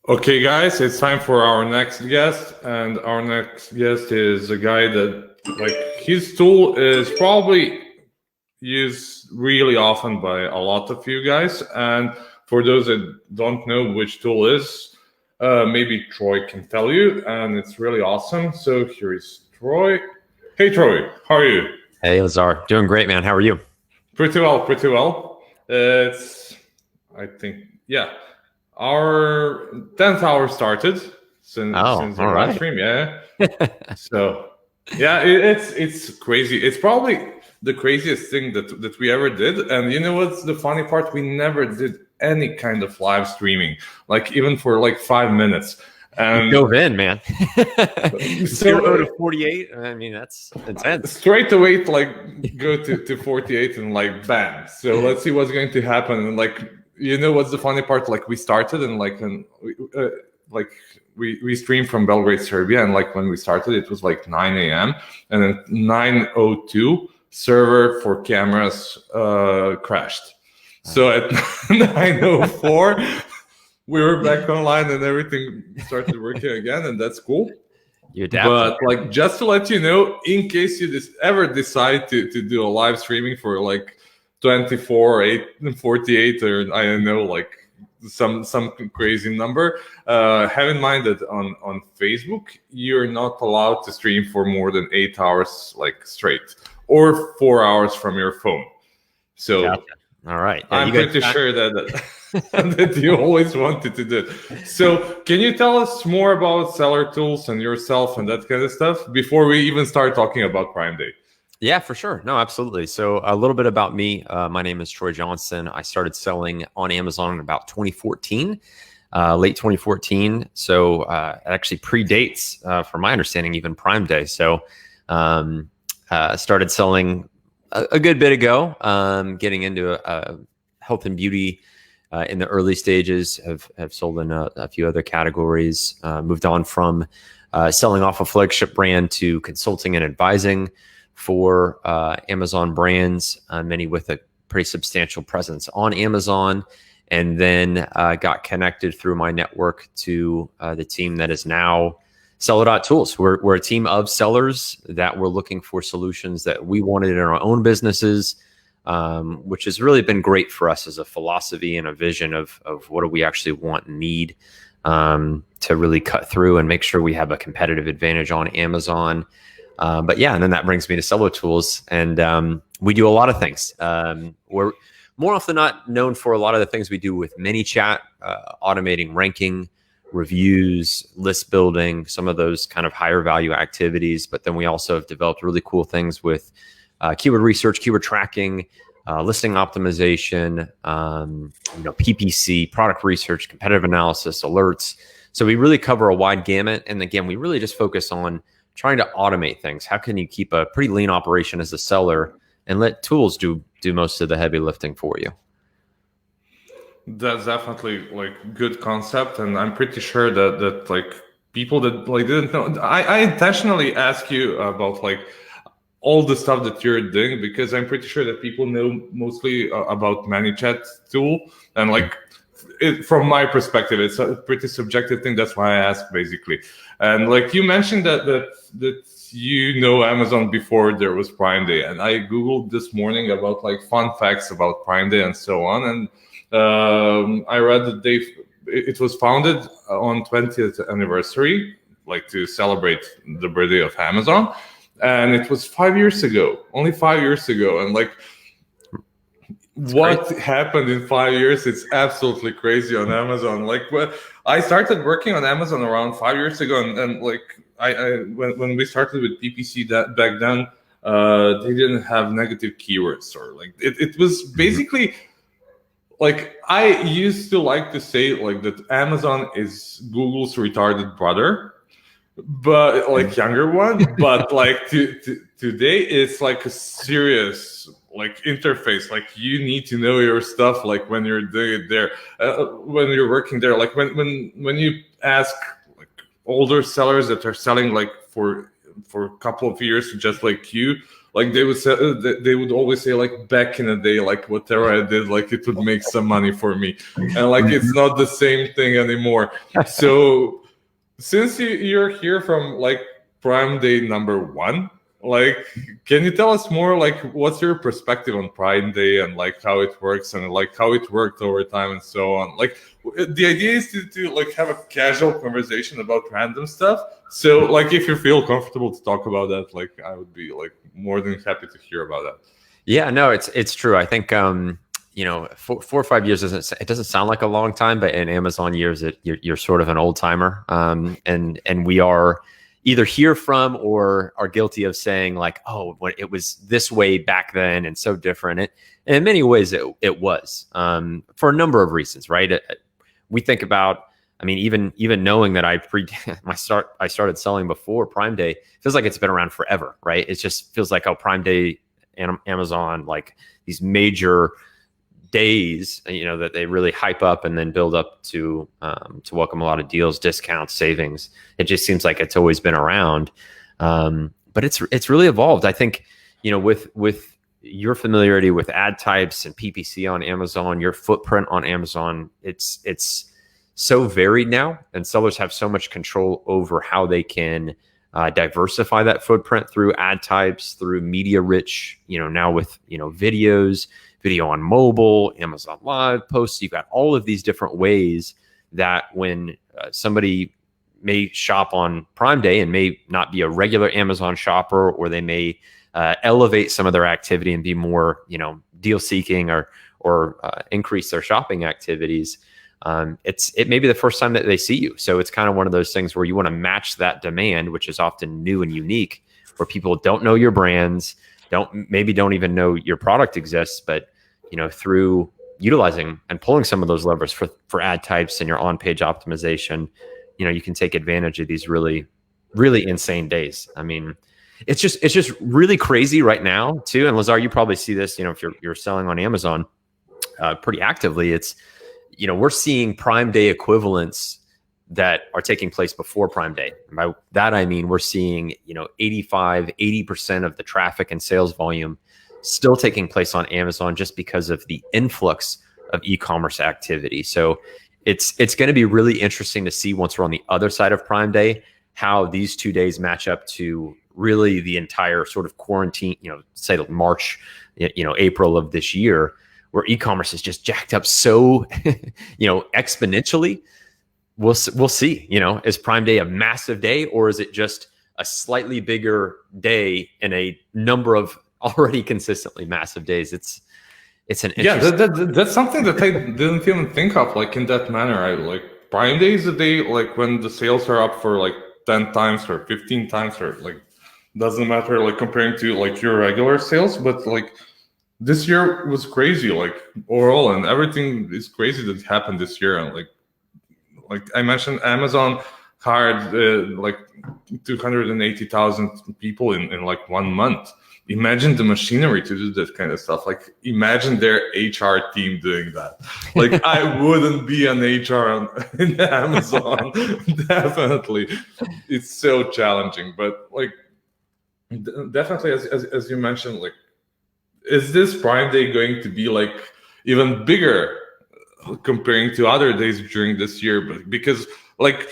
Okay, guys, it's time for our next guest, and our next guest is a guy that, like, his tool is probably used really often by a lot of you guys. And for those that don't know which tool is, maybe Troy can tell you, and it's really awesome. So here is Troy. Hey, Troy, how are you? Hey, Lazar. Doing great, man. How are you? Pretty well, pretty well. I think, yeah. Our 10th hour started since all our live right. stream, yeah. So yeah, it's crazy. It's probably the craziest thing that we ever did. And you know what's the funny part? We never did any kind of live streaming, like even for like 5 minutes. You dove in, man. So 0 to 48. I mean, that's intense. straight away, like go to 48 and like bam. So let's see what's going to happen. And like, you know what's the funny part? Like we started and we streamed from Belgrade, Serbia, and like when we started, it was like 9 a.m. and then 9:02 server for cameras crashed. So at 9:04 we were back online and everything started working again, and that's cool. You adapted. But like, just to let you know, in case you ever decide to do a live streaming for like 24, 8, 48, or I don't know, like some crazy number, have in mind that on Facebook you're not allowed to stream for more than 8 hours like straight, or 4 hours from your phone. So Gotcha. All right. I'm pretty sure that that you always wanted to do. So can you tell us more about seller tools and yourself and that kind of stuff before we even start talking about Prime Day? Yeah, for sure. No, absolutely. So a little bit about me. My name is Troy Johnston. I started selling on Amazon in about 2014, late 2014. So it actually predates, from my understanding, even Prime Day. So started selling a good bit ago, getting into health and beauty in the early stages. Have sold in a few other categories. Moved on from selling off a flagship brand to consulting and advising for Amazon brands, many with a pretty substantial presence on Amazon, and then got connected through my network to the team that is now Seller.tools. We're a team of sellers that were looking for solutions that we wanted in our own businesses, which has really been great for us as a philosophy and a vision of what do we actually want and need to really cut through and make sure we have a competitive advantage on Amazon. But yeah, and then that brings me to Seller.tools, and we do a lot of things. We're more often not known for a lot of the things we do with ManyChat, automating ranking, reviews, list building, some of those kind of higher value activities. But then we also have developed really cool things with keyword research, keyword tracking, listing optimization, PPC, product research, competitive analysis, alerts. So we really cover a wide gamut. And again, we really just focus on trying to automate things. How can you keep a pretty lean operation as a seller and let tools do most of the heavy lifting for you? That's definitely like good concept, and I'm pretty sure that like people that like didn't know. I intentionally ask you about like all the stuff that you're doing because I'm pretty sure that people know mostly about ManyChat tool, and like from my perspective, it's a pretty subjective thing. That's why I ask basically. And like you mentioned that you know Amazon before there was Prime Day, and I googled this morning about like fun facts about Prime Day and so on, and I read that it was founded on 20th anniversary, like to celebrate the birthday of Amazon, and it was 5 years ago, only 5 years ago, and like what happened in 5 years, it's absolutely crazy on Amazon. Like I started working on Amazon around 5 years ago, and like when we started with PPC that back then, they didn't have negative keywords, or like it was basically like I used to like to say like that Amazon is Google's retarded brother, but like younger one. But like today it's like a serious like interface. Like you need to know your stuff. Like when you're doing it there, when you're working there. Like when you ask like older sellers that are selling like for a couple of years, just like you, like they would say, they would always say like back in the day, like whatever I did, like it would make some money for me, and like it's not the same thing anymore. So since you're here from like Prime Day number one, like can you tell us more, like what's your perspective on Prime Day and like how it works and like how it worked over time and so on? Like the idea is to like have a casual conversation about random stuff. So like if you feel comfortable to talk about that, like I would be like more than happy to hear about that. Yeah, no, it's true. I think 4 or 5 years doesn't sound like a long time, but in Amazon years, you're sort of an old timer. And we are either hear from or are guilty of saying like, oh, when it was this way back then and so different. And in many ways, it was for a number of reasons, right? We think about, I mean, even knowing that I started selling before Prime Day, feels like it's been around forever, right? It just feels like, oh, Prime Day and Amazon, like these major days, that they really hype up and then build up to welcome a lot of deals, discounts, savings. It just seems like it's always been around, but it's really evolved. I think with your familiarity with ad types and PPC on Amazon, your footprint on Amazon, it's so varied now, and sellers have so much control over how they can diversify that footprint through ad types, through media rich, now with videos, video on mobile, Amazon Live posts. You've got all of these different ways that when somebody may shop on Prime Day and may not be a regular Amazon shopper, or they may elevate some of their activity and be more, deal seeking or increase their shopping activities. It may be the first time that they see you. So it's kind of one of those things where you want to match that demand, which is often new and unique, where people don't know your brands, don't even know your product exists, but through utilizing and pulling some of those levers for ad types and your on-page optimization, you can take advantage of these really, really insane days. I mean, it's just really crazy right now too. And Lazar, you probably see this, if you're selling on Amazon pretty actively. It's, we're seeing Prime Day equivalents that are taking place before Prime Day. And by that, I mean, we're seeing, 80% of the traffic and sales volume still taking place on Amazon just because of the influx of e-commerce activity. So it's going to be really interesting to see once we're on the other side of Prime Day, how these 2 days match up to really the entire sort of quarantine, say March, April of this year, where e-commerce is just jacked up so, exponentially. We'll see, is Prime Day a massive day, or is it just a slightly bigger day in a number of already consistently massive days? It's an that's something that I didn't even think of like in that manner. I like Prime Day is a day like when the sales are up for like 10 times or 15 times, or like doesn't matter, like comparing to like your regular sales. But like this year was crazy, like overall, and everything is crazy that happened this year. And like I mentioned, Amazon hired like 280,000 people in like 1 month. Imagine the machinery to do that kind of stuff. Like imagine their HR team doing that. Like I wouldn't be an HR in Amazon. Definitely. It's so challenging, but like definitely as you mentioned, like, is this Prime Day going to be like even bigger comparing to other days during this year? But because like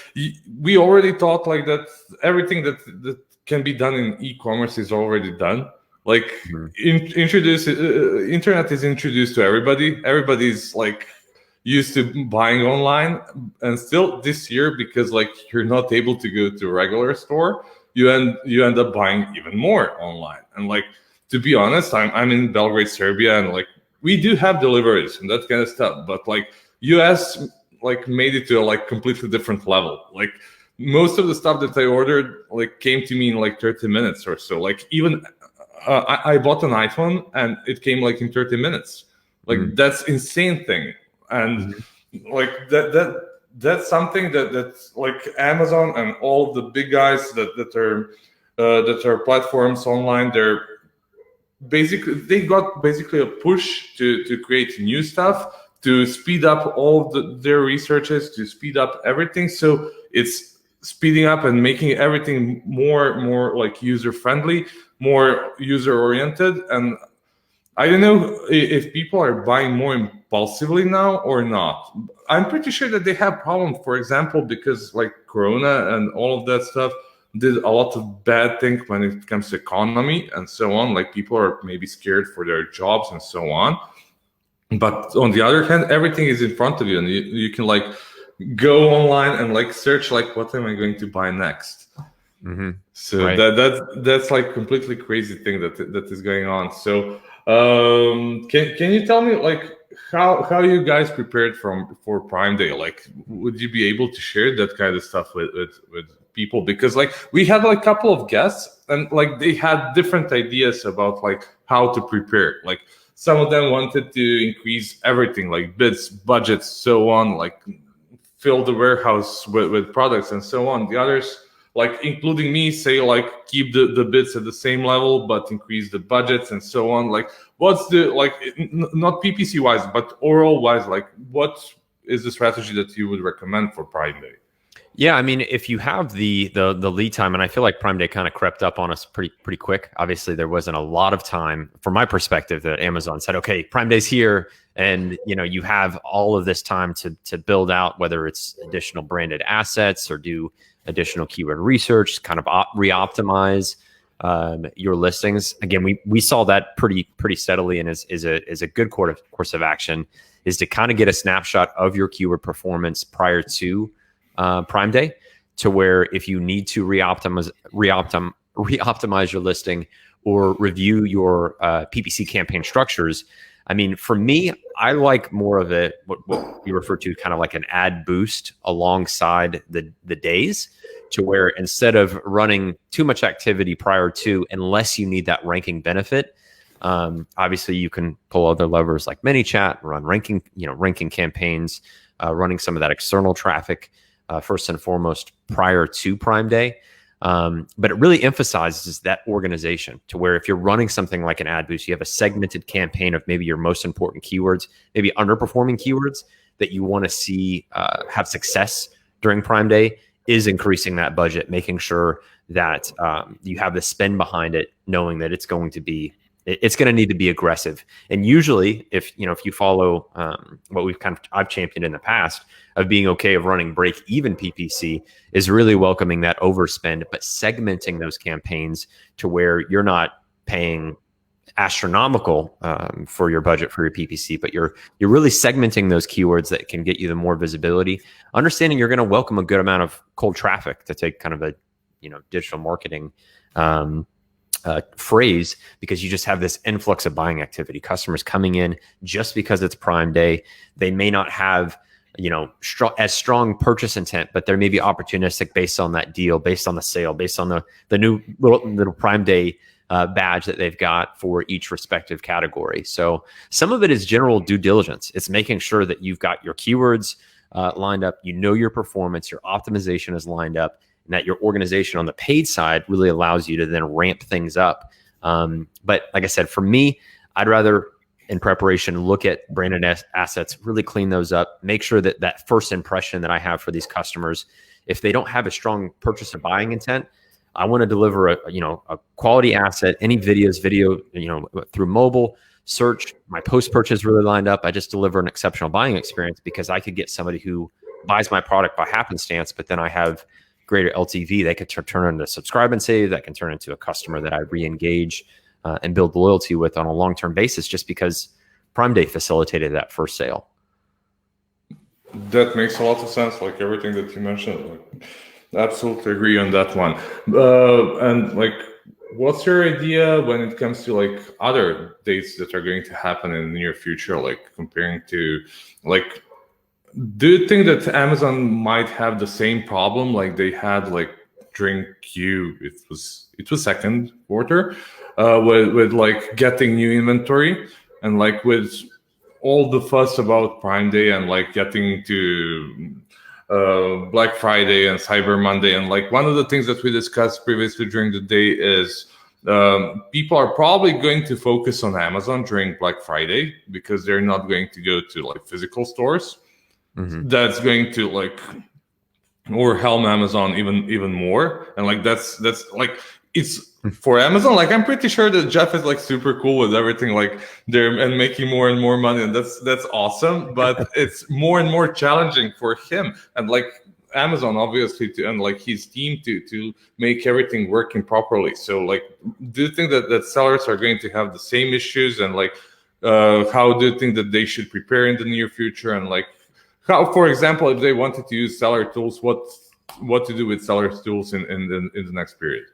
we already thought like that everything that can be done in e-commerce is already done. Like internet is introduced to everybody. Everybody's like used to buying online, and still this year, because like you're not able to go to a regular store, you end up buying even more online. And like, to be honest, I'm in Belgrade, Serbia, and like we do have deliveries and that kind of stuff, but like US like made it to a like completely different level. Like most of the stuff that I ordered like came to me in like 30 minutes or so. Like even I bought an iPhone and it came like in 30 minutes. Like that's insane thing. And like that's something that's like Amazon and all the big guys that are platforms online, they got basically a push to create new stuff, to speed up all their researches, to speed up everything. So it's speeding up and making everything more like user friendly, more user oriented. And I don't know if people are buying more impulsively now or not. I'm pretty sure that they have problems, for example, because like Corona and all of that stuff did a lot of bad things when it comes to economy and so on. Like people are maybe scared for their jobs and so on. But on the other hand, everything is in front of you, and you can like go online and like search like what am I going to buy next. So Right. that's like completely crazy thing that is going on. So can you tell me like how you guys prepared for Prime Day? Like, would you be able to share that kind of stuff with people? Because like we had like a couple of guests and like they had different ideas about like how to prepare. Like some of them wanted to increase everything, like bids, budgets, so on, like fill the warehouse with products and so on. The others, like including me, say like keep the bids at the same level but increase the budgets and so on. Like what's the like not PPC wise but overall wise, like what is the strategy that you would recommend for Prime Day? Yeah, I mean, if you have the lead time, and I feel like Prime Day kind of crept up on us pretty quick. Obviously, there wasn't a lot of time, from my perspective, that Amazon said, "Okay, Prime Day's here," and you have all of this time to build out, whether it's additional branded assets or do additional keyword research, kind of re-optimize your listings. Again, we saw that pretty steadily, and is a good course of action is to kind of get a snapshot of your keyword performance prior to Prime Day, to where if you need to re-optimize your listing or review your PPC campaign structures. I mean, for me, I like more of it, what you refer to kind of like an ad boost alongside the days, to where instead of running too much activity prior to, unless you need that ranking benefit, obviously you can pull other levers like ManyChat, run ranking campaigns, running some of that external traffic first and foremost prior to Prime Day. But it really emphasizes that organization, to where if you're running something like an ad boost, you have a segmented campaign of maybe your most important keywords, maybe underperforming keywords that you want to see have success during Prime Day, is increasing that budget, making sure that you have the spend behind it, knowing that it's going to need to be aggressive. And usually if you follow what I've championed in the past of being okay of running break even PPC, is really welcoming that overspend, but segmenting those campaigns to where you're not paying astronomical for your budget for your PPC, but you're really segmenting those keywords that can get you the more visibility, understanding you're going to welcome a good amount of cold traffic, to take kind of a digital marketing phrase, because you just have this influx of buying activity, customers coming in just because it's Prime Day. They may not have as strong purchase intent, but they're maybe opportunistic based on that deal, based on the sale, based on the new little Prime Day badge that they've got for each respective category. So some of it is general due diligence. It's making sure that you've got your keywords lined up, your performance, your optimization is lined up, and that your organization on the paid side really allows you to then ramp things up. But like I said, for me, I'd rather, in preparation, look at branded assets, really clean those up, make sure that that first impression that I have for these customers, if they don't have a strong purchase or buying intent, I want to deliver a quality asset, any video, through mobile, search, my post-purchase really lined up. I just deliver an exceptional buying experience, because I could get somebody who buys my product by happenstance, but then I have greater LTV. They could turn into subscribe and save. That can turn into a customer that I re-engage and build loyalty with on a long-term basis, just because Prime Day facilitated that first sale. That makes a lot of sense. Like everything that you mentioned, like, absolutely agree on that one. And like, what's your idea when it comes to like other dates that are going to happen in the near future? Like comparing to, like, do you think that Amazon might have the same problem like they had like during it was second quarter, with like getting new inventory, and like with all the fuss about Prime Day and like getting to Black Friday and Cyber Monday, and like one of the things that we discussed previously during the day is people are probably going to focus on Amazon during Black Friday because they're not going to go to like physical stores. Mm-hmm. That's going to like or Helm Amazon even more. And like that's like it's for Amazon. Like I'm pretty sure that Jeff is like super cool with everything like there and making more and more money, and that's awesome. But it's more and more challenging for him and like Amazon obviously to and like his team to make everything working properly. So like, do you think that sellers are going to have the same issues, and like how do you think that they should prepare in the near future, and like how, for example, if they wanted to use seller tools, what to do with seller tools in the next period?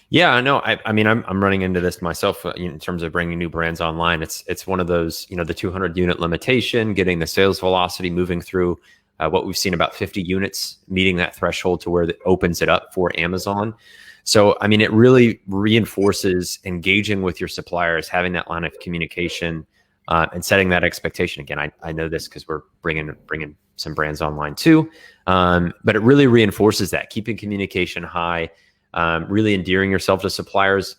Yeah, I know. I mean, I'm running into this myself in terms of bringing new brands online. It's one of those, the 200 unit limitation, getting the sales velocity moving through what we've seen about 50 units, meeting that threshold to where it opens it up for Amazon. So, I mean, it really reinforces engaging with your suppliers, having that line of communication, and setting that expectation. Again, I know this because we're bringing some brands online too, but it really reinforces that, keeping communication high, really endearing yourself to suppliers.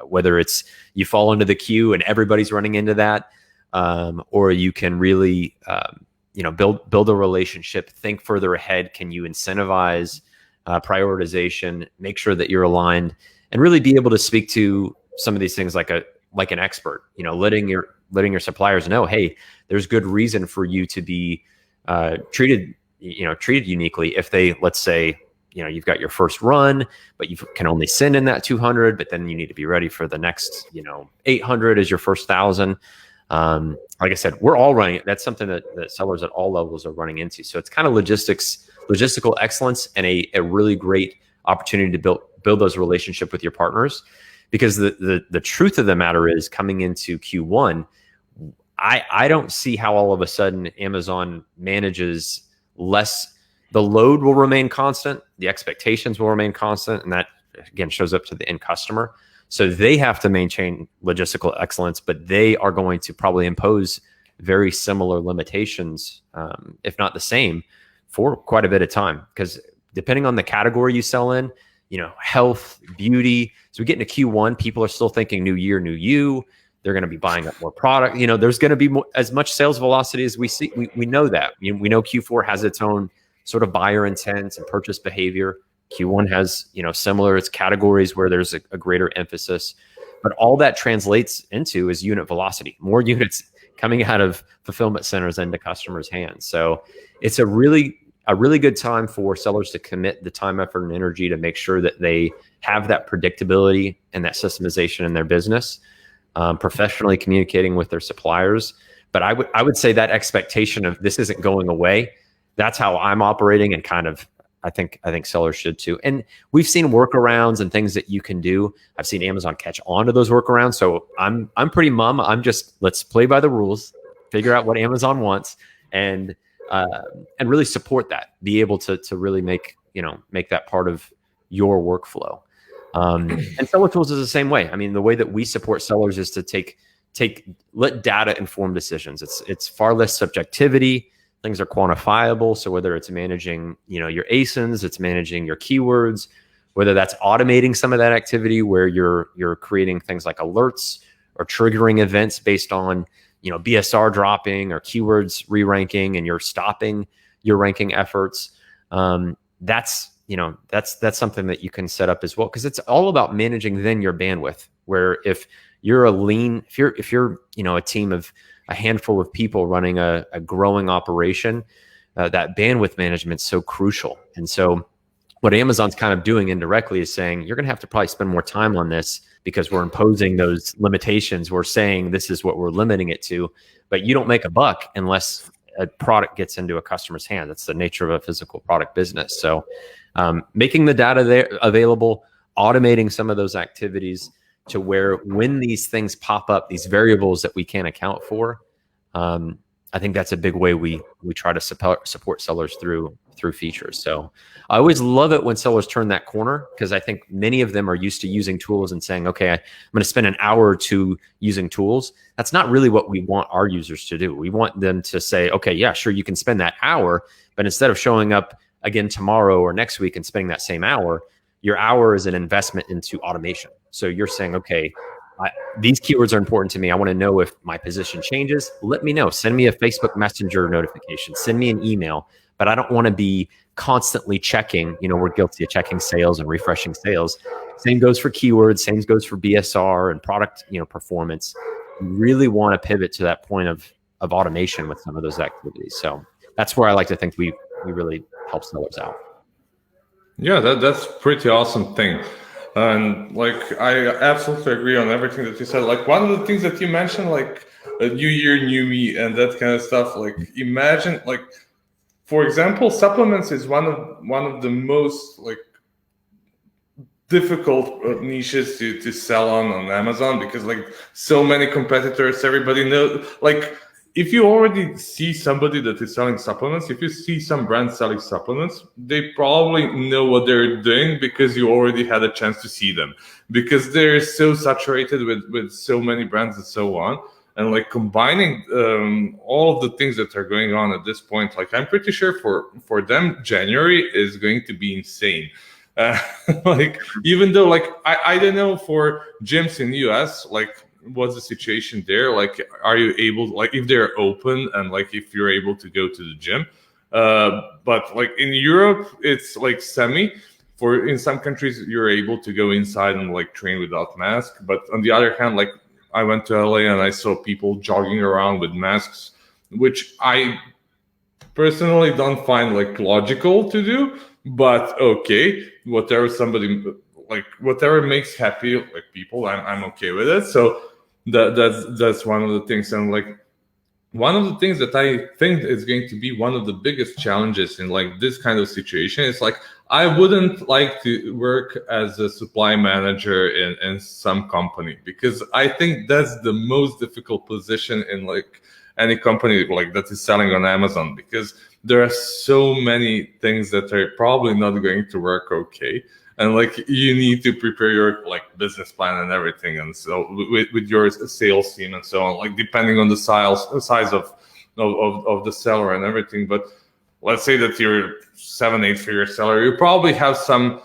Whether it's you fall into the queue and everybody's running into that, or you can really build a relationship, think further ahead. Can you incentivize prioritization, make sure that you're aligned, and really be able to speak to some of these things like an expert, letting your suppliers know, hey, there's good reason for you to be treated uniquely. If they, let's say, you've got your first run, but you can only send in that 200, but then you need to be ready for the next, 800 as your first 1,000. Like I said, we're all running it. That's something that sellers at all levels are running into. So it's kind of logistical excellence, and a really great opportunity to build those relationships with your partners. Because the truth of the matter is, coming into Q1, I don't see how all of a sudden Amazon manages less. The load will remain constant, the expectations will remain constant, and that again shows up to the end customer. So they have to maintain logistical excellence, but they are going to probably impose very similar limitations, if not the same, for quite a bit of time. Because depending on the category you sell in, health, beauty. So we get into Q1, people are still thinking new year, new you. They're going to be buying up more product. There's going to be as much sales velocity as we see. We know that. We know Q4 has its own sort of buyer intent and purchase behavior. Q1 has, similar, it's categories where there's a greater emphasis, but all that translates into is unit velocity, more units coming out of fulfillment centers into customers' hands. So it's a really good time for sellers to commit the time, effort, and energy to make sure that they have that predictability and that systemization in their business, professionally communicating with their suppliers. But I would say that expectation of this isn't going away, that's how I'm operating, and kind of I think sellers should too. And we've seen workarounds and things that you can do. I've seen Amazon catch on to those workarounds. So I'm pretty mum. I'm just, let's play by the rules, figure out what Amazon wants, and really support that. Be able to really make that part of your workflow. And seller tools is the same way. I mean, the way that we support sellers is to let data inform decisions. It's far less subjectivity. Things are quantifiable. So whether it's managing, your ASINs, it's managing your keywords, whether that's automating some of that activity where you're creating things like alerts or triggering events based on, BSR dropping or keywords re-ranking, and you're stopping your ranking efforts. That's something that you can set up as well, because it's all about managing then your bandwidth. Where if you're if you're a team of a handful of people running a growing operation, that bandwidth management is so crucial. And so what Amazon's kind of doing indirectly is saying, you're going to have to probably spend more time on this because we're imposing those limitations. We're saying this is what we're limiting it to, but you don't make a buck unless a product gets into a customer's hand. That's the nature of a physical product business. So making the data there available, automating some of those activities to where when these things pop up, these variables that we can't account for, I think that's a big way we try to support sellers through features. So I always love it when sellers turn that corner, because I think many of them are used to using tools and saying, okay, I'm going to spend an hour or two using tools. That's not really what we want our users to do. We want them to say, okay, yeah, sure, you can spend that hour, but instead of showing up again tomorrow or next week and spending that same hour, your hour is an investment into automation. So you're saying, okay, these keywords are important to me. I want to know if my position changes. Let me know. Send me a Facebook Messenger notification. Send me an email. but I don't want to be constantly checking. We're guilty of checking sales and refreshing sales. Same goes for keywords, same goes for BSR and product, performance. You really want to pivot to that point of automation with some of those activities. So that's where I like to think we really help sellers out. Yeah, that's pretty awesome thing. And like, I absolutely agree on everything that you said. Like, one of the things that you mentioned, like new year, new me, and that kind of stuff. Like, imagine, like, for example, supplements is one of the most like difficult niches to sell on Amazon, because like so many competitors, everybody knows. Like, if you already see somebody that is selling supplements, if you see some brand selling supplements, they probably know what they're doing because you already had a chance to see them, because they're so saturated with so many brands and so on. And like, combining all of the things that are going on at this point, like, I'm pretty sure for them, January is going to be insane. Like, even though, like, I don't know for gyms in US, like, what's the situation there? Like, are you able, like, if they're open and like if you're able to go to the gym? But like in Europe, it's like semi. In some countries, you're able to go inside and like train without mask. But on the other hand, like, I went to LA and I saw people jogging around with masks, which I personally don't find like logical to do. But okay, whatever whatever makes happy like people, I'm okay with it. So that's one of the things. And like, one of the things that I think is going to be one of the biggest challenges in like this kind of situation is like, I wouldn't like to work as a supply manager in some company, because I think that's the most difficult position in like any company like that is selling on Amazon, because there are so many things that are probably not going to work okay. And like, you need to prepare your like business plan and everything, and so with your sales team and so on, like depending on the size of the seller and everything. But let's say that you're 7-8 figure seller, you probably have some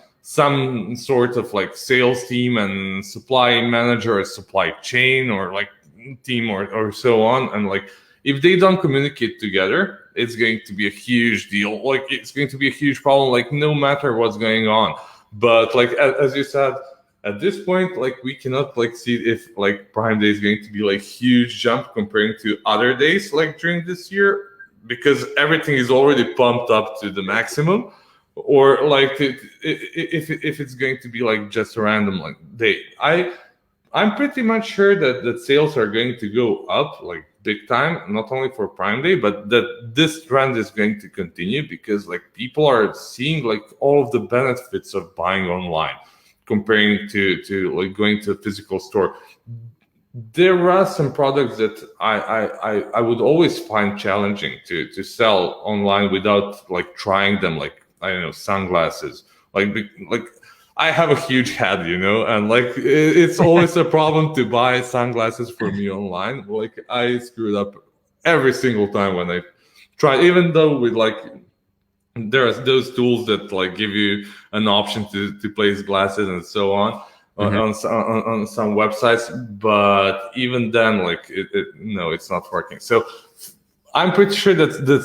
sort of like sales team and supply manager or supply chain or like team or so on. And like, if they don't communicate together, it's going to be a huge deal. Like, it's going to be a huge problem, like no matter what's going on. But like, as you said, at this point, like, we cannot like see if like Prime Day is going to be like huge jump comparing to other days like during this year, because everything is already pumped up to the maximum. Or like, if it's going to be like just a random like day, I'm pretty much sure that sales are going to go up like big time, not only for Prime Day, but that this trend is going to continue, because like people are seeing like all of the benefits of buying online comparing to like going to a physical store. There are some products that I would always find challenging to sell online without like trying them, like, I don't know, sunglasses. Like I have a huge head, and like it's always a problem to buy sunglasses for me online. Like, I screwed up every single time when I tried, even though with like, there are those tools that like give you an option to place glasses and so on. On some websites, but even then, like no, it's not working. So I'm pretty sure that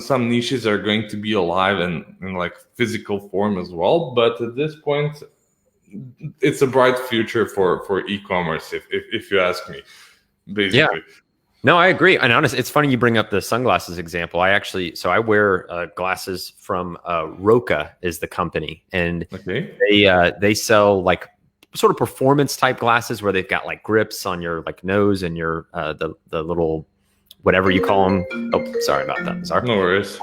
some niches are going to be alive in like physical form as well. But at this point, it's a bright future for e-commerce, if you ask me, basically. Yeah. No, I agree. And honestly, it's funny you bring up the sunglasses example. I wear glasses from Roka is the company, and they sell like sort of performance type glasses where they've got like grips on your like nose and your the little whatever you call them. Oh, sorry about that. Sorry. No worries.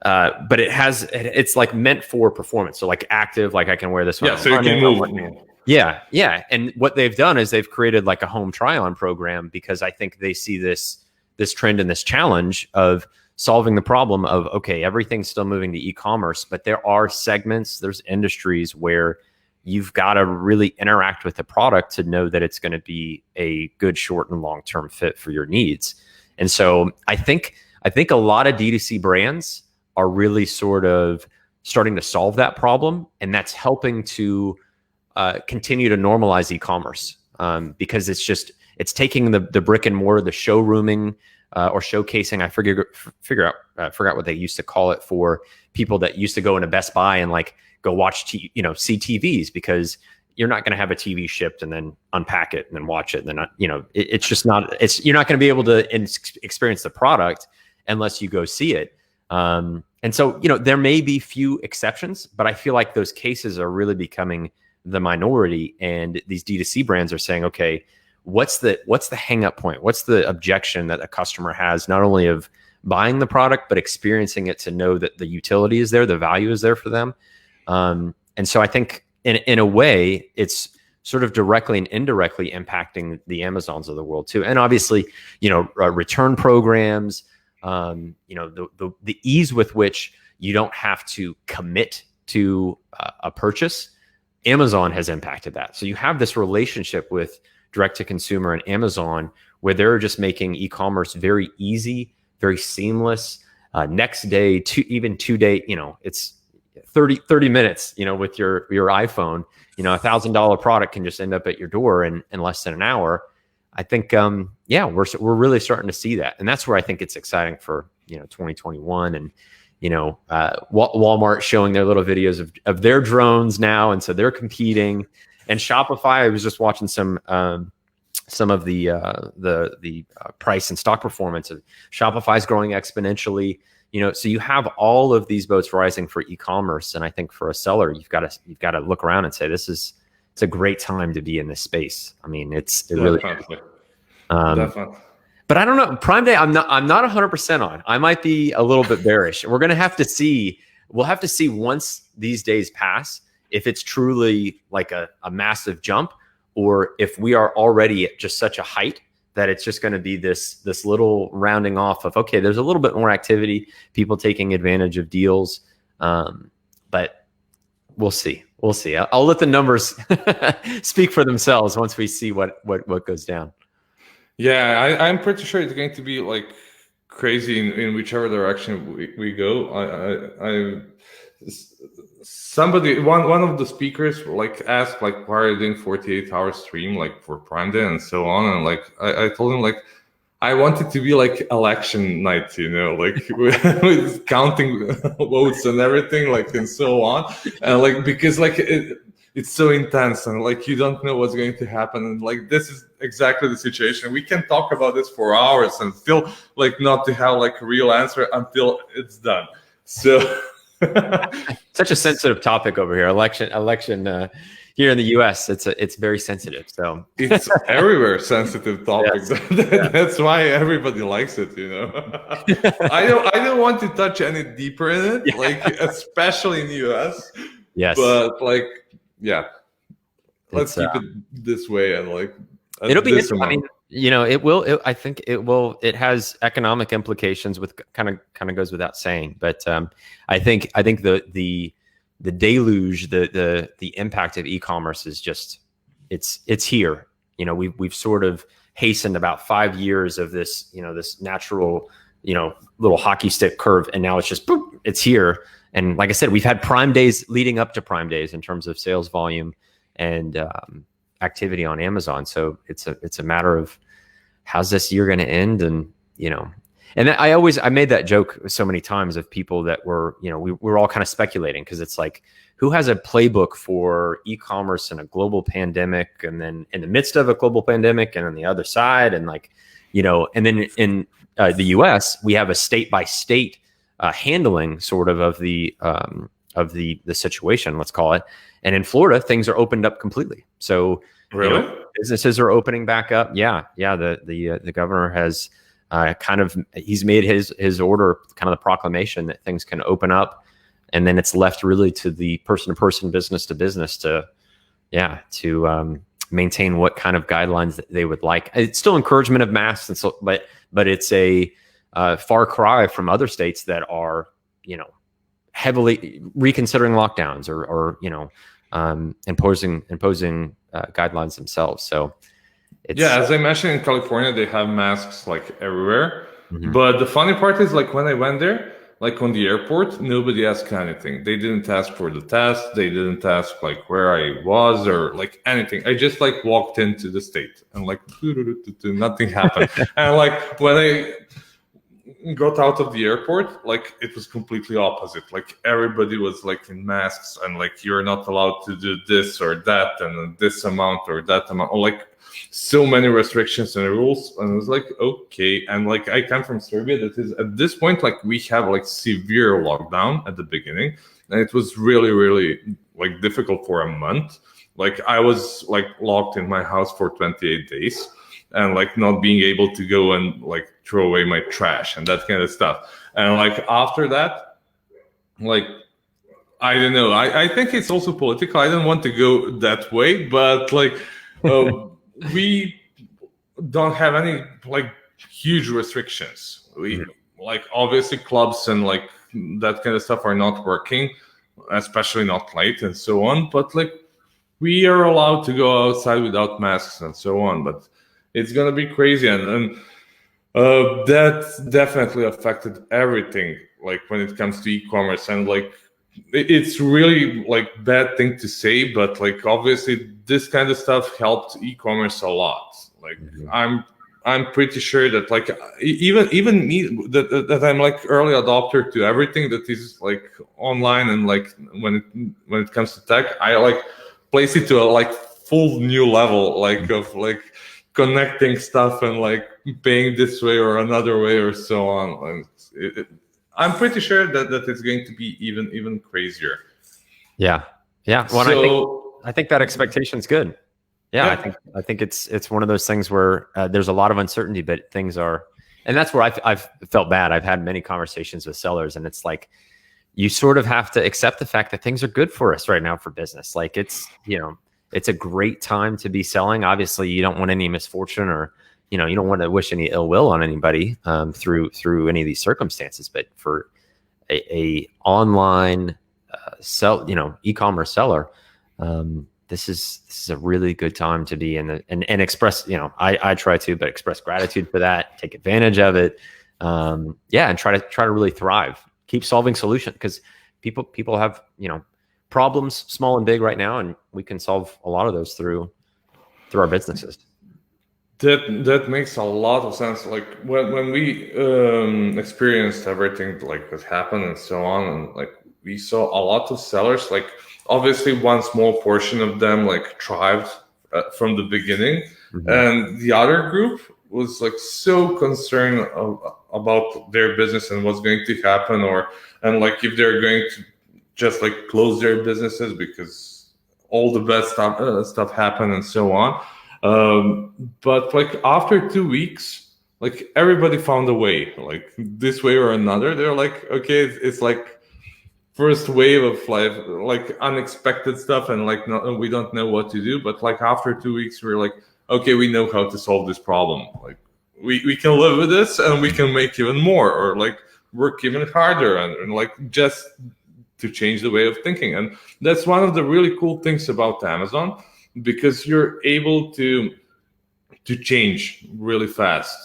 But it's like meant for performance. So like active, like I can wear this one. Yeah, so you can move. Yeah. And what they've done is they've created like a home try-on program, because I think they see this trend and this challenge of solving the problem of, okay, everything's still moving to e-commerce, but there are segments, there's industries where you've got to really interact with the product to know that it's going to be a good short and long-term fit for your needs. And so I think a lot of D2C brands are really sort of starting to solve that problem, and that's helping to continue to normalize e-commerce, because it's taking the brick and mortar, the showrooming, or showcasing. I forgot what they used to call it for people that used to go into Best Buy and like go watch, see TVs, because you're not going to have a TV shipped and then unpack it and then watch it. And then, it's just not, you're not going to be able to experience the product unless you go see it. And so, there may be few exceptions, but I feel like those cases are really becoming the minority. And these D2C brands are saying, okay, what's the hang up point? What's the objection that a customer has, not only of buying the product, but experiencing it, to know that the utility is there, the value is there for them. And so I think in a way, it's sort of directly and indirectly impacting the Amazons of the world too. And obviously, return programs, the ease with which you don't have to commit to a purchase, Amazon has impacted that. So you have this relationship with direct to consumer and Amazon where they're just making e-commerce very easy, very seamless. Next day, even 2 day, it's 30 minutes, with your iPhone, $1,000 product can just end up at your door in less than an hour. I think, we're really starting to see that. And that's where I think it's exciting for, 2021. And, Walmart showing their little videos of their drones now. And so they're competing. And Shopify, I was just watching some of the price and stock performance of Shopify's growing exponentially. So you have all of these boats rising for e-commerce, and I think for a seller, you've got to look around and say it's a great time to be in this space. I mean, it really. Definitely. But I don't know, Prime Day, I'm not 100% on. I might be a little bit bearish. We're gonna have to see. We'll have to see once these days pass if it's truly like a massive jump, or if we are already at just such a height that it's just going to be this little rounding off of, okay, there's a little bit more activity, people taking advantage of deals. But we'll see. I'll let the numbers speak for themselves once we see what goes down. Yeah, I'm pretty sure it's going to be like crazy in whichever direction we go. Somebody, one of the speakers like asked like, why are you doing 48-hour stream like for Prime Day and so on, and like I told him like I want it to be like election night, like with counting votes and everything, like, and so on, and like because like it's so intense and like you don't know what's going to happen, and like this is exactly the situation. We can talk about this for hours and still like not to have like a real answer until it's done. So. Such a sensitive topic over here. Election here in the U.S. It's very sensitive. So it's everywhere sensitive topic. Yes. That's why everybody likes it. I don't want to touch any deeper in it, like especially in the U.S. Yes, but like let's keep it this way and like it'll be interesting. I mean, it will. I think it will. It has economic implications, with kind of goes without saying. But I think the deluge, the impact of e-commerce is just it's here. We've sort of hastened about 5 years of this this natural little hockey stick curve, and now it's just boop, it's here. And like I said, we've had Prime Days leading up to Prime Days in terms of sales volume and activity on Amazon. So it's a matter of how's this year going to end, and and I made that joke so many times of people that were we were all kind of speculating, because it's like, who has a playbook for e-commerce in a global pandemic, and then in the midst of a global pandemic, and on the other side, and like and then in the US we have a state by state handling sort of the situation, let's call it. And in Florida, things are opened up completely. So really, businesses are opening back up. Yeah. The governor has he's made his order, kind of the proclamation that things can open up, and then it's left really to the person to person, business to business to maintain what kind of guidelines that they would like. It's still encouragement of masks, and so, but it's a far cry from other states that are heavily reconsidering lockdowns or imposing guidelines themselves. So as I mentioned, in California they have masks like everywhere. Mm-hmm. But the funny part is, like, when I went there, like on the airport, nobody asked anything. They didn't ask for the test. They didn't ask like where I was or like anything. I just like walked into the state and like nothing happened. And like when I got out of the airport, like it was completely opposite. Like everybody was like in masks and like you're not allowed to do this or that and this amount or that amount, or like so many restrictions and rules. And it was like, okay. And like I come from Serbia, that is at this point, like we have like severe lockdown at the beginning. And it was really, really like difficult for a month. Like I was like locked in my house for 28 days and like not being able to go and like throw away my trash and that kind of stuff. And like after that, like I don't know. I think it's also political. I don't want to go that way, but like we don't have any like huge restrictions. We like obviously clubs and like that kind of stuff are not working, especially not late and so on. But like we are allowed to go outside without masks and so on. But it's gonna be crazy, and that definitely affected everything. Like when it comes to e-commerce, and like it's really like bad thing to say, but like obviously this kind of stuff helped e-commerce a lot. Like I'm pretty sure that like even me that I'm like early adopter to everything that is like online, and like when it comes to tech, I like place it to a like full new level like of like connecting stuff and like paying this way or another way or so on. And I'm pretty sure that it's going to be even crazier. Yeah. Well, so, I think that expectation is good. Yeah. I think it's one of those things where there's a lot of uncertainty, but things are, and that's where I've felt bad. I've had many conversations with sellers, and it's like you sort of have to accept the fact that things are good for us right now for business. Like it's a great time to be selling. Obviously, you don't want any misfortune, or you don't want to wish any ill will on anybody through any of these circumstances. But for a online e-commerce seller, this is a really good time to be in and express. I try to, but express gratitude for that. Take advantage of it. And try to really thrive. Keep solving solutions, because people have problems, small and big, right now, and we can solve a lot of those through our businesses. That makes a lot of sense. Like when we experienced everything like that happened and so on, and like we saw a lot of sellers, like obviously one small portion of them like thrived from the beginning, and the other group was like so concerned about their business and what's going to happen, and like if they're going to just like close their businesses because all the bad stuff happened and so on. But like after 2 weeks, like everybody found a way, like this way or another. They're like, okay, it's like first wave of like unexpected stuff, and like we don't know what to do. But like after 2 weeks, we're like, okay, we know how to solve this problem. Like we can live with this, and we can make even more, or like work even harder, and like just to change the way of thinking. And that's one of the really cool things about Amazon, because you're able to change really fast.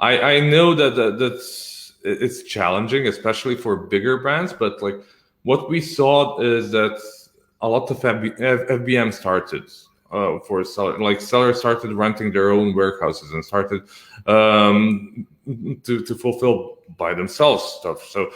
I know that's it's challenging, especially for bigger brands, but like what we saw is that a lot of FBM started for sellers. Like sellers started renting their own warehouses and started to fulfill by themselves stuff. So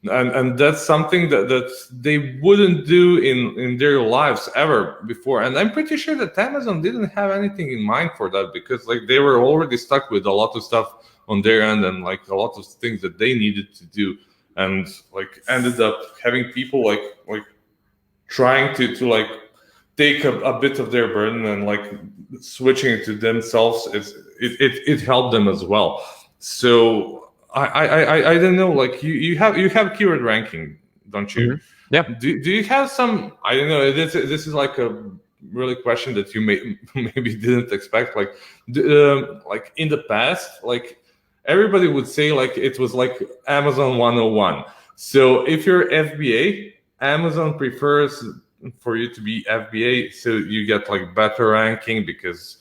and that's something that they wouldn't do in their lives ever before. And I'm pretty sure that Amazon didn't have anything in mind for that, because like they were already stuck with a lot of stuff on their end, and like a lot of things that they needed to do, and like ended up having people like trying to like take a bit of their burden and like switching it to themselves. It helped them as well. So I don't know, like you have keyword ranking, don't you? Yeah. Do you have some, I don't know, this is like a really question that you maybe didn't expect, like like in the past, like everybody would say like it was like Amazon 101. So if you're FBA, Amazon prefers for you to be FBA, so you get like better ranking, because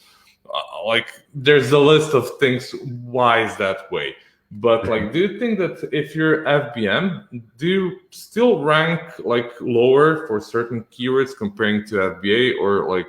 like there's a list of things why is that way. But like, do you think that if you're FBM, do you still rank like lower for certain keywords comparing to FBA, or like,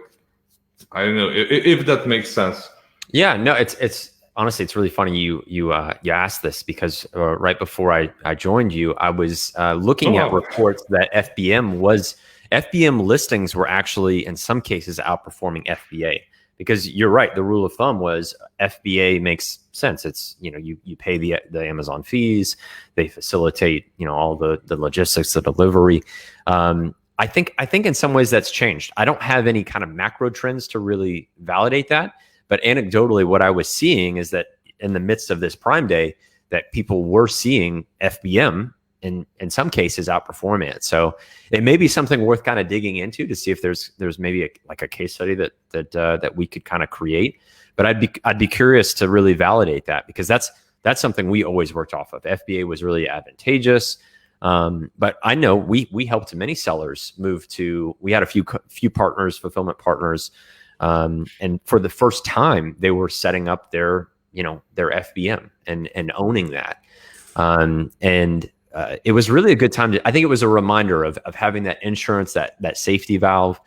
I don't know if that makes sense? Yeah, no, it's honestly, it's really funny you asked this, because right before I joined you, I was looking at reports that FBM listings were actually in some cases outperforming FBA. Because you're right, the rule of thumb was FBA makes sense. It's, you pay the Amazon fees, they facilitate all the logistics, the delivery. I think in some ways that's changed. I don't have any kind of macro trends to really validate that, but anecdotally, what I was seeing is that in the midst of this Prime Day, that people were seeing FBM in some cases outperform it. So it may be something worth kind of digging into to see if there's maybe a case study that we could kind of create. But I'd be curious to really validate that, because that's something we always worked off of. FBA was really advantageous. But I know we helped many sellers move to. We had a few partners, fulfillment partners, and for the first time they were setting up their FBM and owning that. It was really a good time I think it was a reminder of having that insurance, that safety valve.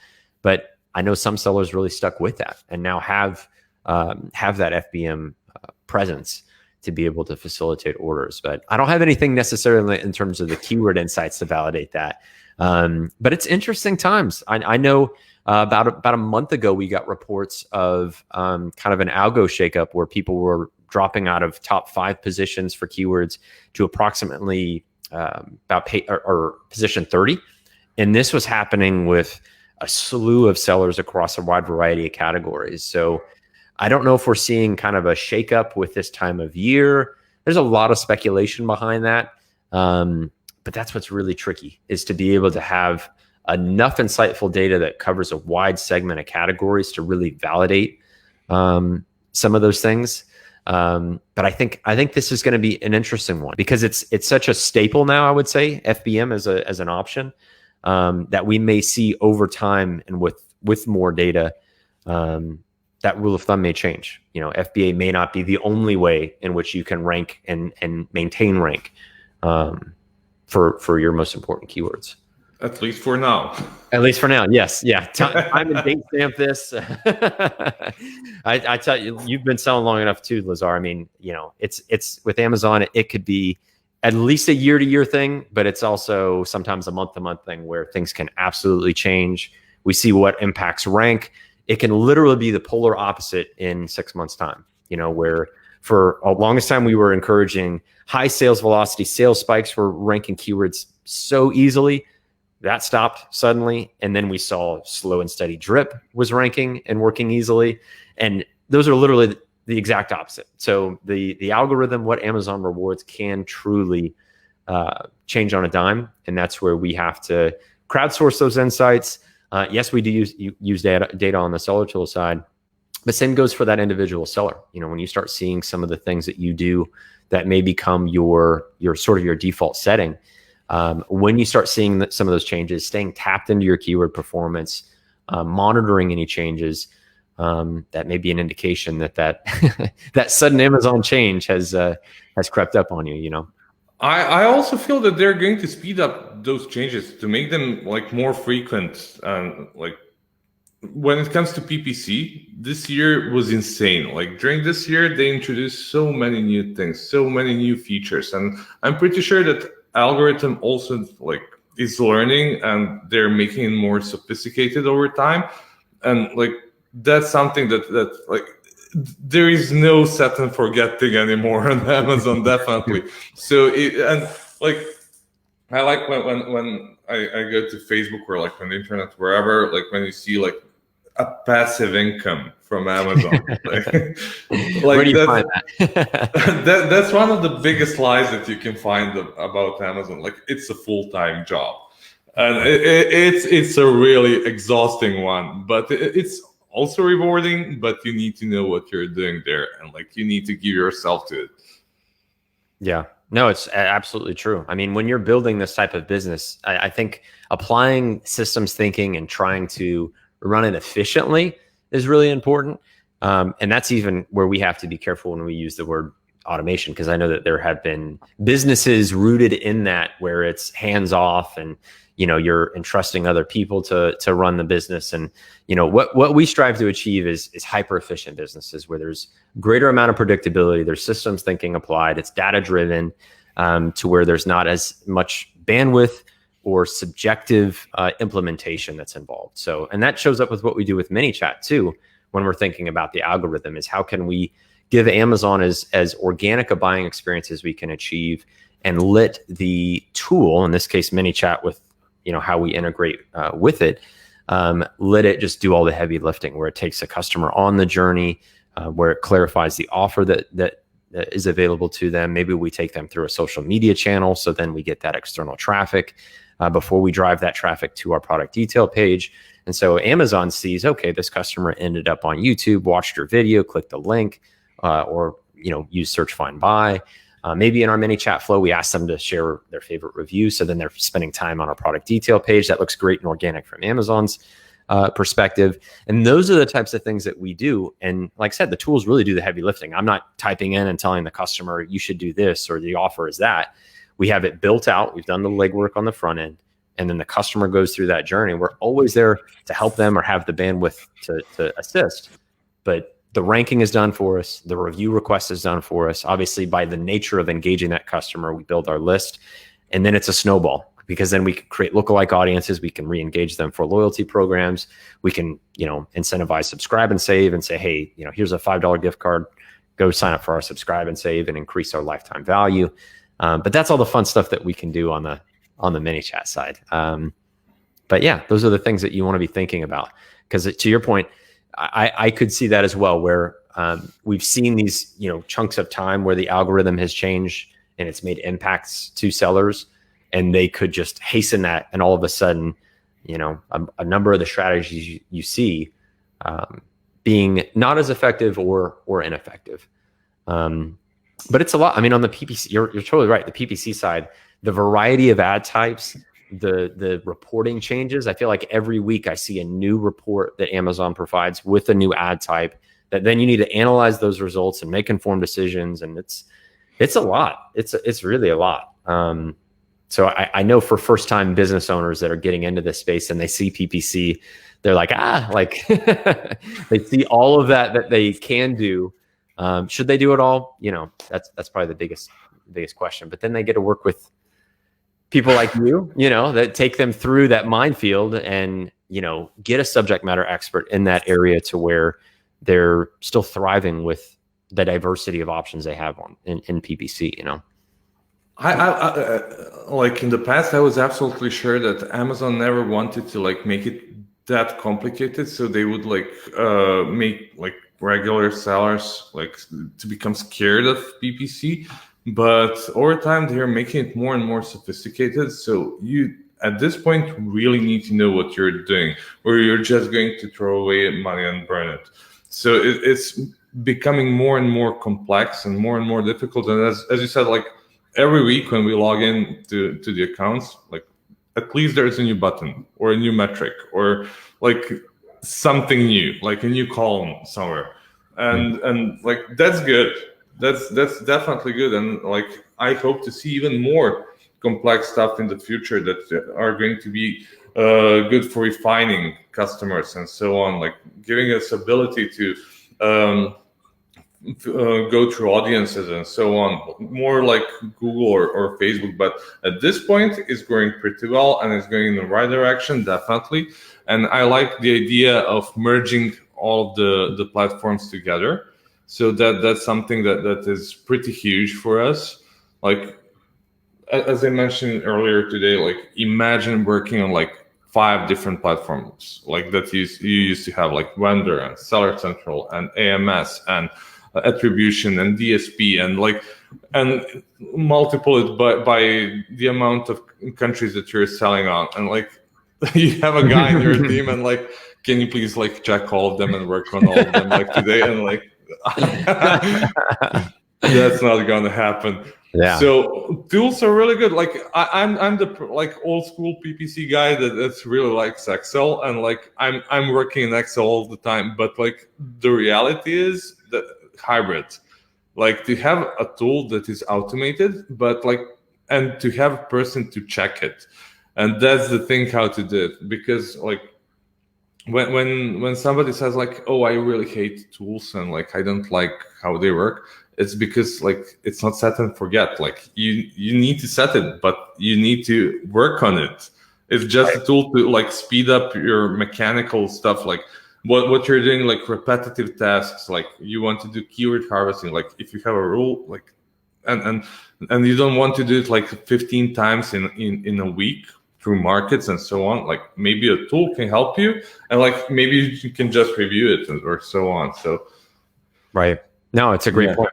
But I know some sellers really stuck with that and now have that FBM presence to be able to facilitate orders. But I don't have anything necessarily in terms of the keyword insights to validate that. But it's interesting times. I know about a month ago, we got reports of kind of an algo shakeup where people were dropping out of top 5 positions for keywords to approximately or position 30. And this was happening with a slew of sellers across a wide variety of categories. So I don't know if we're seeing kind of a shakeup with this time of year. There's a lot of speculation behind that. But that's what's really tricky, is to be able to have enough insightful data that covers a wide segment of categories to really validate some of those things. But I think this is going to be an interesting one, because it's such a staple now, I would say, FBM as an option, that we may see over time, and with more data, that rule of thumb may change. FBA may not be the only way in which you can rank and maintain rank for your most important keywords. At least for now. At least for now, yes. Yeah. Time and date stamp this. I tell you, you've been selling long enough too, Lazar. I mean, it's with Amazon, it could be at least a year-to-year thing, but it's also sometimes a month-to-month thing where things can absolutely change. We see what impacts rank. It can literally be the polar opposite in 6 months' time, where for a longest time we were encouraging high sales velocity, sales spikes were ranking keywords so easily. That stopped suddenly, and then we saw slow and steady drip was ranking and working easily. And those are literally the exact opposite. So the algorithm, what Amazon rewards, can truly change on a dime. And that's where we have to crowdsource those insights. Yes, we do use data on the seller tool side, but same goes for that individual seller. When you start seeing some of the things that you do that may become your sort of your default setting, when you start seeing some of those changes, staying tapped into your keyword performance, monitoring any changes, that may be an indication that that sudden Amazon change has crept up on you. I also feel that they're going to speed up those changes to make them like more frequent. Like when it comes to PPC, this year was insane. Like during this year, they introduced so many new things, so many new features, and I'm pretty sure that algorithm also like is learning, and they're making it more sophisticated over time. And like that's something that like there is no set and forget thing anymore on Amazon, definitely. So and like I like when I go to Facebook or like on the internet, wherever, like when you see like a passive income from Amazon. Where do you find that? That's one of the biggest lies that you can find about Amazon. Like it's a full-time job, and it's a really exhausting one, but it's also rewarding. But you need to know what you're doing there, and like you need to give yourself to it. Yeah. No, it's absolutely true. I mean, when you're building this type of business, I think applying systems thinking and trying to run it efficiently is really important. And that's even where we have to be careful when we use the word automation, because I know that there have been businesses rooted in that where it's hands off and you're entrusting other people to run the business. And what we strive to achieve is hyper efficient businesses where there's greater amount of predictability, there's systems thinking applied, it's data driven, to where there's not as much bandwidth or subjective implementation that's involved. So, and that shows up with what we do with ManyChat too, when we're thinking about the algorithm, is how can we give Amazon as organic a buying experience as we can achieve, and let the tool, in this case ManyChat, with how we integrate with it, let it just do all the heavy lifting, where it takes a customer on the journey, where it clarifies the offer that is available to them. Maybe we take them through a social media channel, so then we get that external traffic before we drive that traffic to our product detail page. And so Amazon sees, okay, this customer ended up on YouTube, watched your video, clicked the link, or use search, find, buy. Maybe in our ManyChat flow, we ask them to share their favorite review, so then they're spending time on our product detail page. That looks great and organic from Amazon's perspective. And those are the types of things that we do. And like I said, the tools really do the heavy lifting. I'm not typing in and telling the customer, you should do this, or the offer is that. We have it built out. We've done the legwork on the front end. And then the customer goes through that journey. We're always there to help them or have the bandwidth to assist. But the ranking is done for us. The review request is done for us. Obviously, by the nature of engaging that customer, we build our list. And then it's a snowball, because then we can create lookalike audiences. We can re-engage them for loyalty programs. We can, incentivize subscribe and save, and say, hey, here's a $5 gift card. Go sign up for our subscribe and save and increase our lifetime value. But that's all the fun stuff that we can do on the ManyChat side. But yeah, those are the things that you want to be thinking about, because to your point, I could see that as well, where we've seen these chunks of time where the algorithm has changed and it's made impacts to sellers, and they could just hasten that, and all of a sudden a number of the strategies you see being not as effective or ineffective. But it's a lot. I mean, on the PPC, you're totally right. The PPC side, the variety of ad types, the reporting changes. I feel like every week I see a new report that Amazon provides with a new ad type, that then you need to analyze those results and make informed decisions. And it's a lot. It's really a lot. So I know for first time business owners that are getting into this space and they see PPC, they're like, they see all of that they can do. Should they do it all? That's probably the biggest question. But then they get to work with people like you, that take them through that minefield and, get a subject matter expert in that area to where they're still thriving with the diversity of options they have in PPC, I like in the past, I was absolutely sure that Amazon never wanted to make it that complicated. So they would make regular sellers to become scared of PPC. But over time, they're making it more and more sophisticated. So you, at this point, really need to know what you're doing, or you're just going to throw away money and burn it. So it's becoming more and more complex and more difficult. And as you said, every week when we log in to the accounts, at least there's a new button or a new metric or something new, a new column somewhere. And that's good. That's definitely good. And I hope to see even more complex stuff in the future that are going to be good for refining customers and so on, giving us ability to go through audiences and so on, more like Google or Facebook. But at this point, it's going pretty well and it's going in the right direction, definitely. And I like the idea of merging all of the platforms together. So that's something that is pretty huge for us. As I mentioned earlier today, imagine working on 5 different platforms that you used to have, Vendor and Seller Central and AMS and attribution and DSP and multiple it by the amount of countries that you're selling on, and you have a guy in your team and can you please check all of them and work on all of them today, and that's not going to happen. Yeah. So tools are really good. I'm the old school PPC guy that's really likes Excel, and I'm working in Excel all the time. But the reality is that hybrid. like to have a tool that is automated, but like, and to have a person to check it. And that's the thing, how to do it. Because like when somebody says like, oh, I really hate tools and like I don't like how they work, it's because like it's not set and forget. Like you need to set it, but you need to work on it. It's just a tool to like speed up your mechanical stuff, like what you're doing, like repetitive tasks, like you want to do keyword harvesting. Like if you have a rule, like and you don't want to do it like 15 times in a week through markets and so on, like maybe a tool can help you, and like maybe you can just review it or so on. So right. No, it's a great point.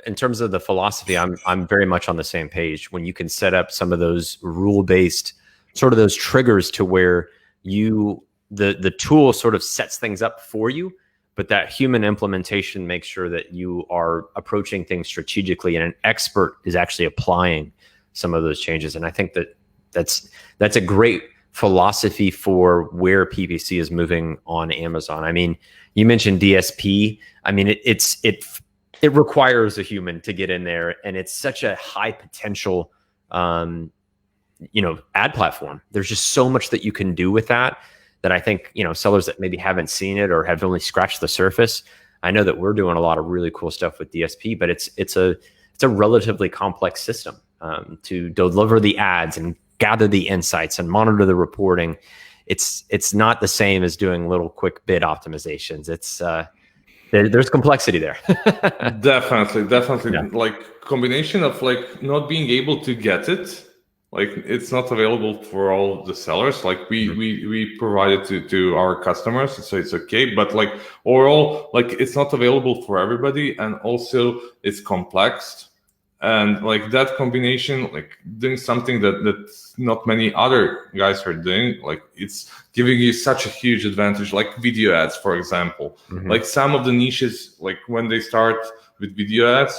In terms of the philosophy, I'm very much on the same page. When you can set up some of those rule-based sort of those triggers to where the tool sort of sets things up for you, but that human implementation makes sure that you are approaching things strategically and an expert is actually applying some of those changes. And I think that's a great philosophy for where PPC is moving on Amazon. I mean, you mentioned DSP. I mean, it requires a human to get in there, and it's such a high potential, ad platform. There's just so much that you can do with that I think, sellers that maybe haven't seen it or have only scratched the surface. I know that we're doing a lot of really cool stuff with DSP, but it's a relatively complex system to deliver the ads and gather the insights and monitor the reporting. It's not the same as doing little quick bid optimizations. It's there's complexity there. Definitely. Yeah. Like combination of like not being able to get it, like it's not available for all the sellers. Like we provide it to our customers, so it's okay. But like overall, like it's not available for everybody, and also it's complex. And like that combination, like doing something that not many other guys are doing, like it's giving you such a huge advantage. Like video ads, for example, like some of the niches, like when they start with video ads,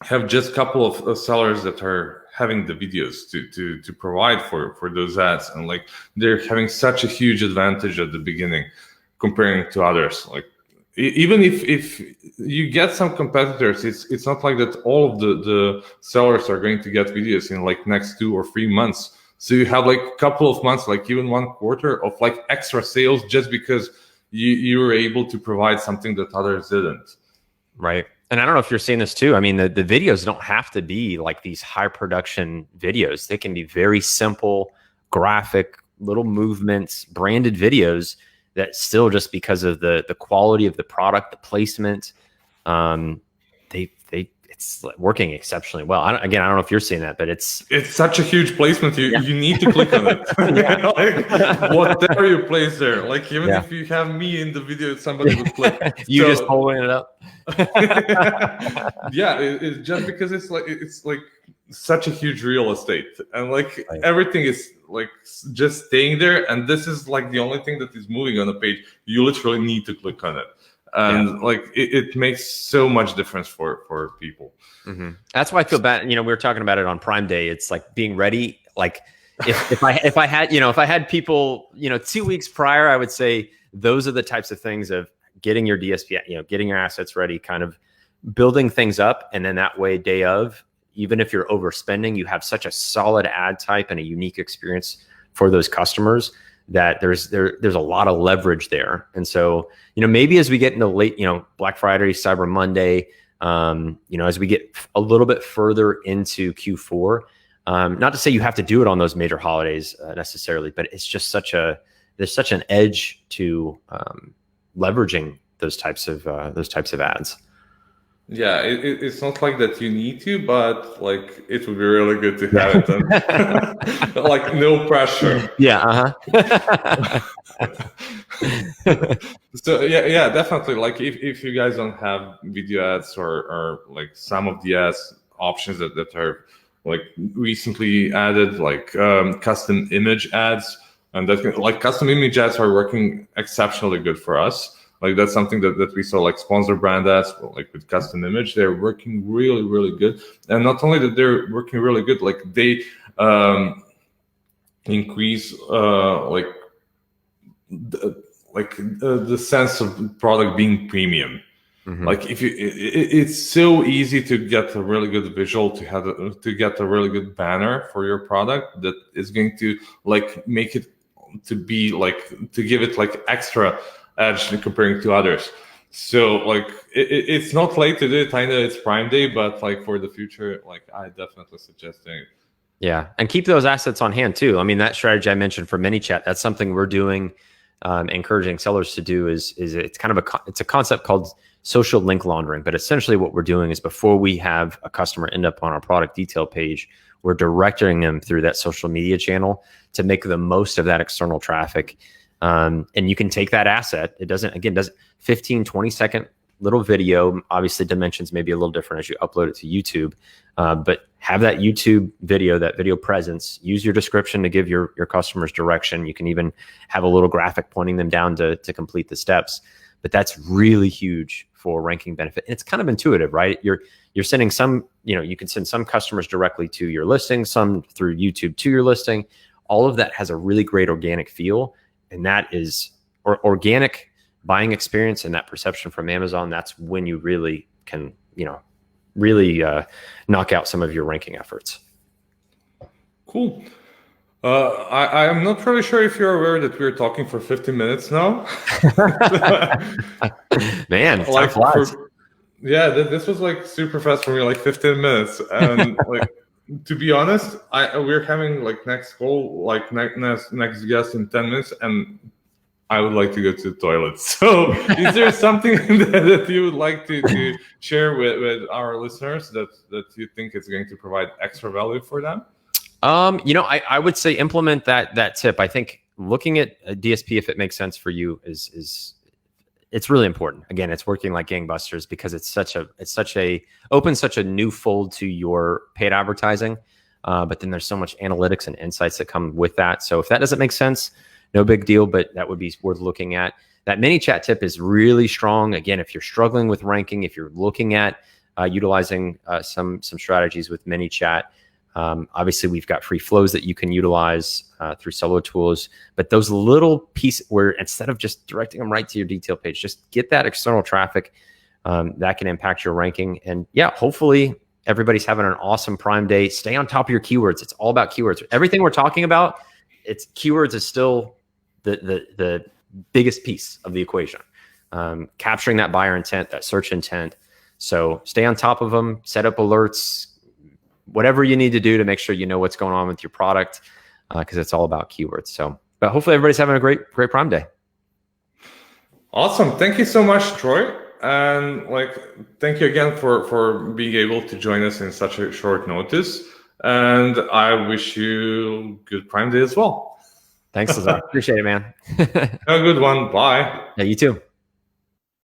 have just a couple of sellers that are having the videos to provide for those ads, and like they're having such a huge advantage at the beginning comparing to others. Like even if you get some competitors, it's not like that all of the sellers are going to get videos in like next 2 or 3 months. So you have like a couple of months, like even 1 quarter of like extra sales just because you were able to provide something that others didn't. Right. And I don't know if you're seeing this too. I mean, the videos don't have to be like these high production videos. They can be very simple, graphic, little movements, branded videos that still, just because of the quality of the product, the placement, it's working exceptionally well. I don't know if you're seeing that, but it's such a huge placement. You need to click on it. Like, whatever you place there, like even if you have me in the video, somebody would click. Just holding it up. It's just because it's like such a huge real estate, and like everything is like just staying there, and this is like the only thing that is moving on the page. You literally need to click on it, and like it makes so much difference for people. That's why I feel bad. We were talking about it on Prime Day. It's like being ready. Like if I had people 2 weeks prior, I would say those are the types of things of getting your DSP, getting your assets ready, kind of building things up, and then that way, day of, even if you're overspending, you have such a solid ad type and a unique experience for those customers that there's a lot of leverage there. And so, maybe as we get into late, Black Friday, Cyber Monday, as we get a little bit further into Q4, not to say you have to do it on those major holidays necessarily, but it's just there's such an edge to leveraging those types of ads. Yeah, it's not like that you need to, but like it would be really good to have it. And, like no pressure. Yeah. So yeah, definitely. Like if you guys don't have video ads or like some of the ads options that are like recently added, like custom image ads, and that like custom image ads are working exceptionally good for us. Like that's something that we saw, like sponsor brand ads, like with custom image, they're working really, really good. And not only that they're working really good, like they increase the sense of product being premium. Mhm. Like if you, it's so easy to get a really good visual, to get a really good banner for your product that is going to like make it to be like to give it like extra edge comparing to others. So like it's not late to do it. I know it's Prime Day, but like for the future, like I definitely suggest doing it. Yeah, and keep those assets on hand too. I mean, that strategy I mentioned for ManyChat, that's something we're doing, encouraging sellers to do. Is it's kind of it's a concept called social link laundering. But essentially, what we're doing is before we have a customer end up on our product detail page, we're directing them through that social media channel to make the most of that external traffic. And you can take that asset. It doesn't 15, 20-second little video. Obviously, dimensions may be a little different as you upload it to YouTube, but have that YouTube video, that video presence. Use your description to give your customers direction. You can even have a little graphic pointing them down to complete the steps. But that's really huge for ranking benefit. And it's kind of intuitive, right? You're sending some, you can send some customers directly to your listing, some through YouTube to your listing. All of that has a really great organic feel, and that is organic buying experience and that perception from Amazon. That's when you really can, really knock out some of your ranking efforts. Cool. I'm not really sure if you're aware that we're talking for 15 minutes now. Man, like flies. this was like super fast for me, like 15 minutes. And like, to be honest, we're having like next call, like next guest in 10 minutes, and I would like to go to the toilet. So is there something that you would like to share with our listeners that you think is going to provide extra value for them? I would say implement that tip. I think looking at a DSP, if it makes sense for you, it's really important. Again, it's working like gangbusters because it's opens such a new fold to your paid advertising. But then there's so much analytics and insights that come with that. So if that doesn't make sense, no big deal, but that would be worth looking at. That ManyChat tip is really strong. Again, if you're struggling with ranking, if you're looking at utilizing some strategies with ManyChat, obviously we've got free flows that you can utilize through Solo tools. But those little pieces where instead of just directing them right to your detail page, just get that external traffic that can impact your ranking. And yeah, hopefully everybody's having an awesome Prime Day. Stay on top of your keywords. It's all about keywords. Everything we're talking about, it's keywords is still the biggest piece of the equation. Capturing that buyer intent, that search intent. So stay on top of them, set up alerts, whatever you need to do to make sure you know what's going on with your product, because it's all about keywords. So, but hopefully everybody's having a great Prime Day. Awesome. Thank you so much, Troy. And like, thank you again for being able to join us in such a short notice. And I wish you good Prime Day as well. Thanks, Lazar. Appreciate it, man. Have a good one. Bye. Yeah, you too.